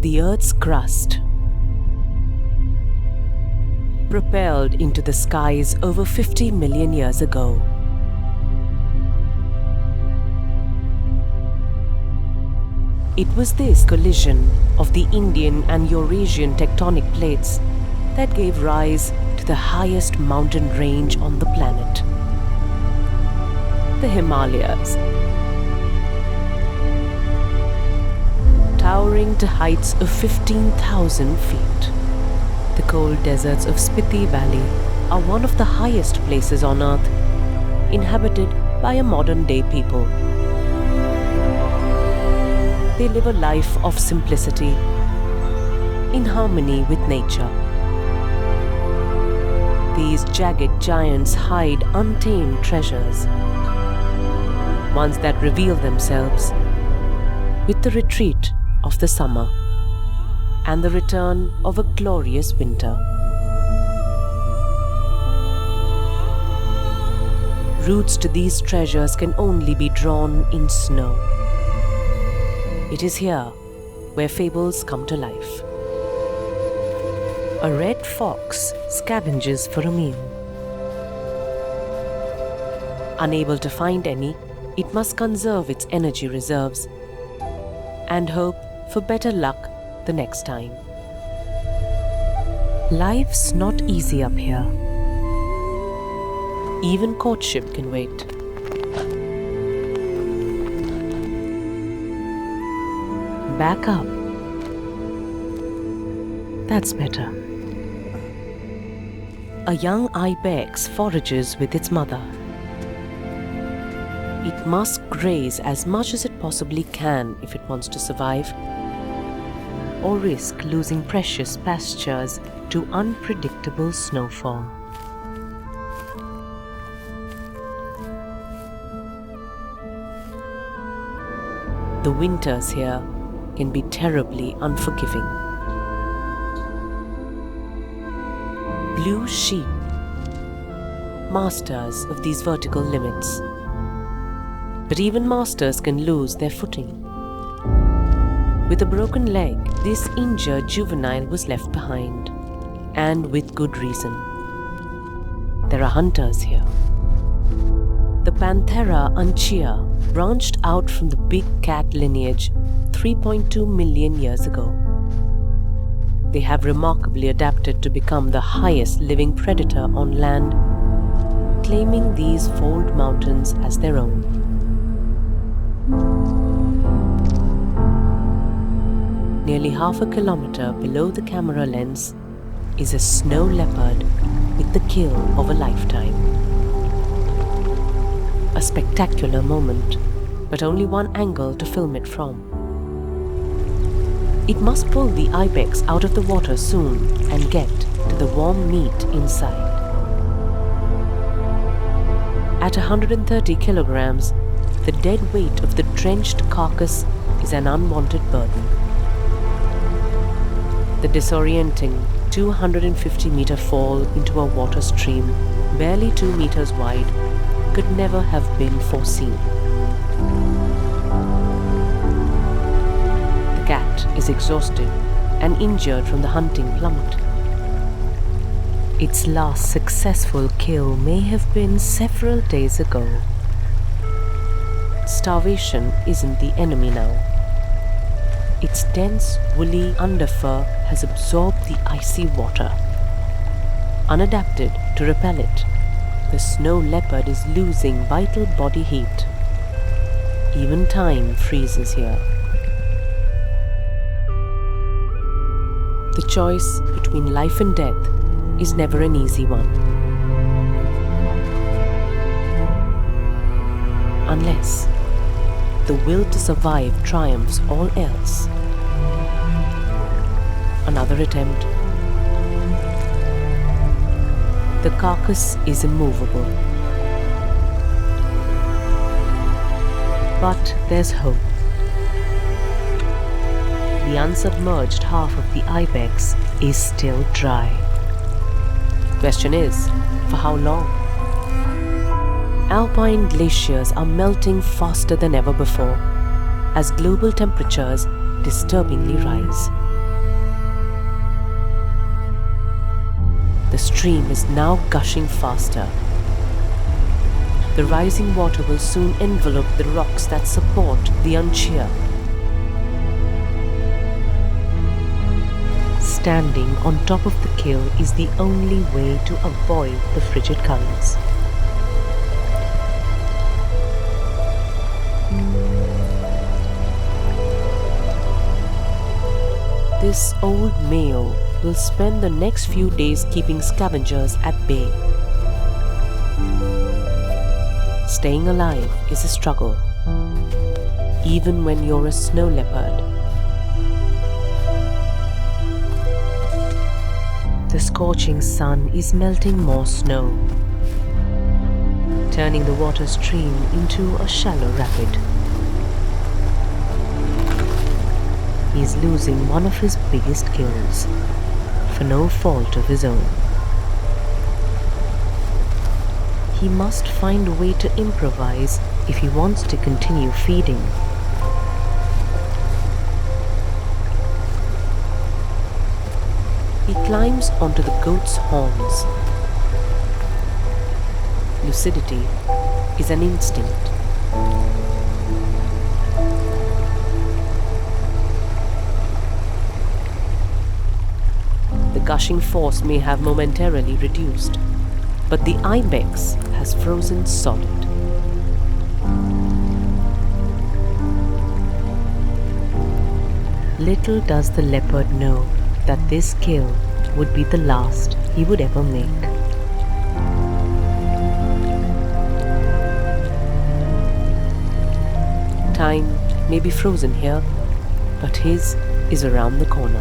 the Earth's crust, propelled into the skies over 50 million years ago. It was this collision of the Indian and Eurasian tectonic plates that gave rise to the highest mountain range on the planet, the Himalayas. Towering to heights of 15,000 feet, the cold deserts of Spiti Valley are one of the highest places on Earth, inhabited by a modern-day people. They live a life of simplicity, in harmony with nature. These jagged giants hide untamed treasures, ones that reveal themselves with the retreat of the summer and the return of a glorious winter. Routes to these treasures can only be drawn in snow. It is here where fables come to life. A red fox scavenges for a meal. Unable to find any, it must conserve its energy reserves and hope for better luck the next time. Life's not easy up here. Even courtship can wait. Back up. That's better. A young Ibex forages with its mother. It must graze as much as it possibly can if it wants to survive, or risk losing precious pastures to unpredictable snowfall. The winters here can be terribly unforgiving. Blue sheep, masters of these vertical limits. But even masters can lose their footing. With a broken leg, this injured juvenile was left behind, and with good reason. There are hunters here. The Panthera anchia branched out from the big cat lineage 3.2 million years ago. They have remarkably adapted to become the highest living predator on land, claiming these fold mountains as their own. Nearly half a kilometer below the camera lens is a snow leopard with the kill of a lifetime. A spectacular moment, but only one angle to film it from. It must pull the Ibex out of the water soon and get to the warm meat inside. At 130 kilograms, the dead weight of the drenched carcass is an unwanted burden. The disorienting 250-meter fall into a water stream, barely 2 meters wide, could never have been foreseen. The cat is exhausted and injured from the hunting plummet. Its last successful kill may have been several days ago. Starvation isn't the enemy now. Its dense, woolly underfur has absorbed the icy water. Unadapted to repel it, the snow leopard is losing vital body heat. Even time freezes here. The choice between life and death is never an easy one. Unless the will to survive triumphs all else. Another attempt. The carcass is immovable. But there's hope. The unsubmerged half of the Ibex is still dry. Question is, for how long? Alpine glaciers are melting faster than ever before as global temperatures disturbingly rise. The stream is now gushing faster. The rising water will soon envelop the rocks that support the uncheer. Standing on top of the kill is the only way to avoid the frigid currents. This old male will spend the next few days keeping scavengers at bay. Staying alive is a struggle, even when you're a snow leopard. The scorching sun is melting more snow, turning the water stream into a shallow rapid. He is losing one of his biggest kills, for no fault of his own. He must find a way to improvise if he wants to continue feeding. He climbs onto the goat's horns. Lucidity is an instinct. The gushing force may have momentarily reduced, but the Ibex has frozen solid. Little does the leopard know that this kill would be the last he would ever make. Time may be frozen here, but his is around the corner.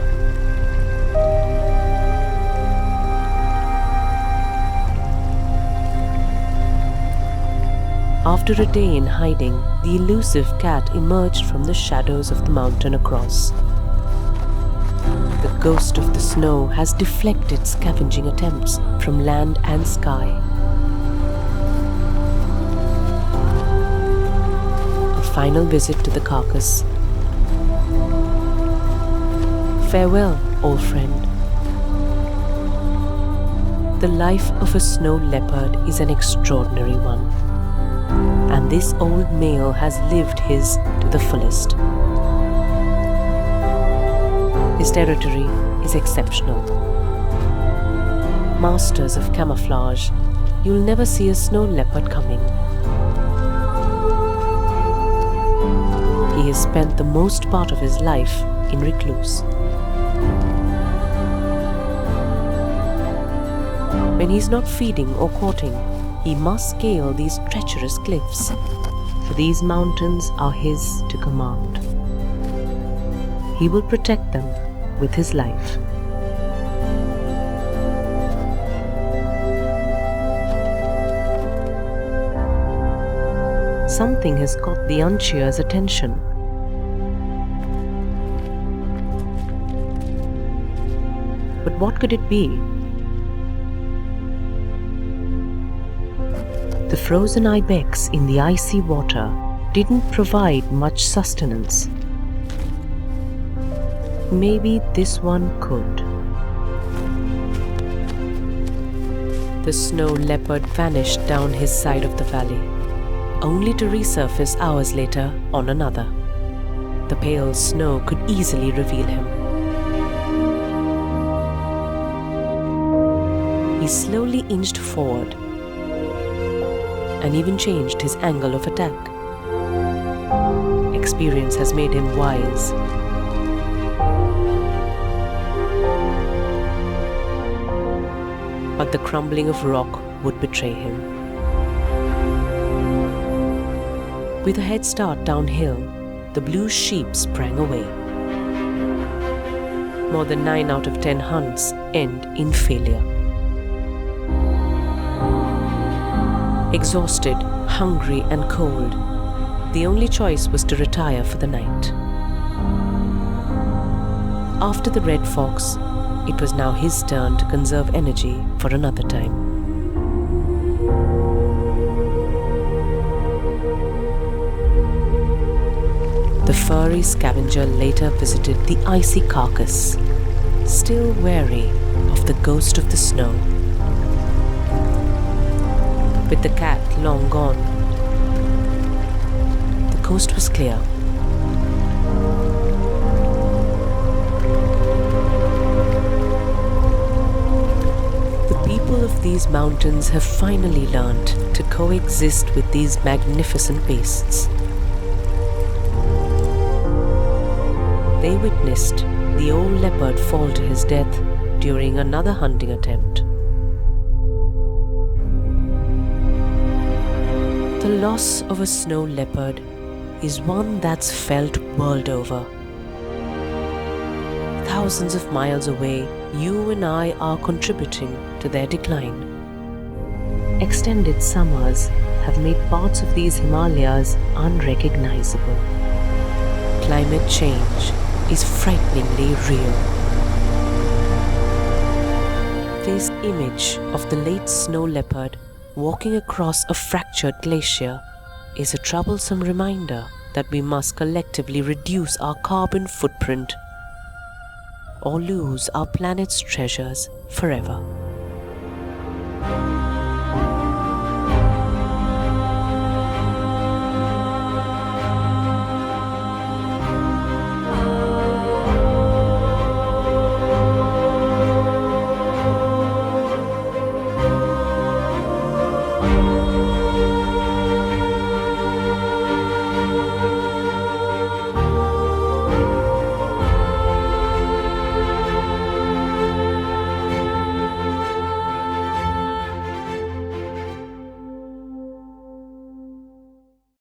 After a day in hiding, the elusive cat emerged from the shadows of the mountain across. The ghost of the snow has deflected scavenging attempts from land and sky. A final visit to the carcass. Farewell, old friend. The life of a snow leopard is an extraordinary one, and this old male has lived his to the fullest. His territory is exceptional. Masters of camouflage, you'll never see a snow leopard coming. He has spent the most part of his life in recluse. When he's not feeding or courting, he must scale these treacherous cliffs, for these mountains are his to command. He will protect them with his life. Something has caught the uncheer's attention. But what could it be? The frozen ibex in the icy water didn't provide much sustenance. Maybe this one could. The snow leopard vanished down his side of the valley, only to resurface hours later on another. The pale snow could easily reveal him. He slowly inched forward and even changed his angle of attack. Experience has made him wise. But the crumbling of rock would betray him. With a head start downhill, the blue sheep sprang away. More than 9 out of 10 hunts end in failure. Exhausted, hungry and cold, the only choice was to retire for the night. After the red fox, it was now his turn to conserve energy for another time. The furry scavenger later visited the icy carcass, still wary of the ghost of the snow. with the cat long gone. The coast was clear. The people of these mountains have finally learned to coexist with these magnificent beasts. They witnessed the old leopard fall to his death during another hunting attempt. The loss of a snow leopard is one that's felt world over. Thousands of miles away, you and I are contributing to their decline. Extended summers have made parts of these Himalayas unrecognizable. Climate change is frighteningly real. This image of the late snow leopard walking across a fractured glacier is a troublesome reminder that we must collectively reduce our carbon footprint or lose our planet's treasures forever.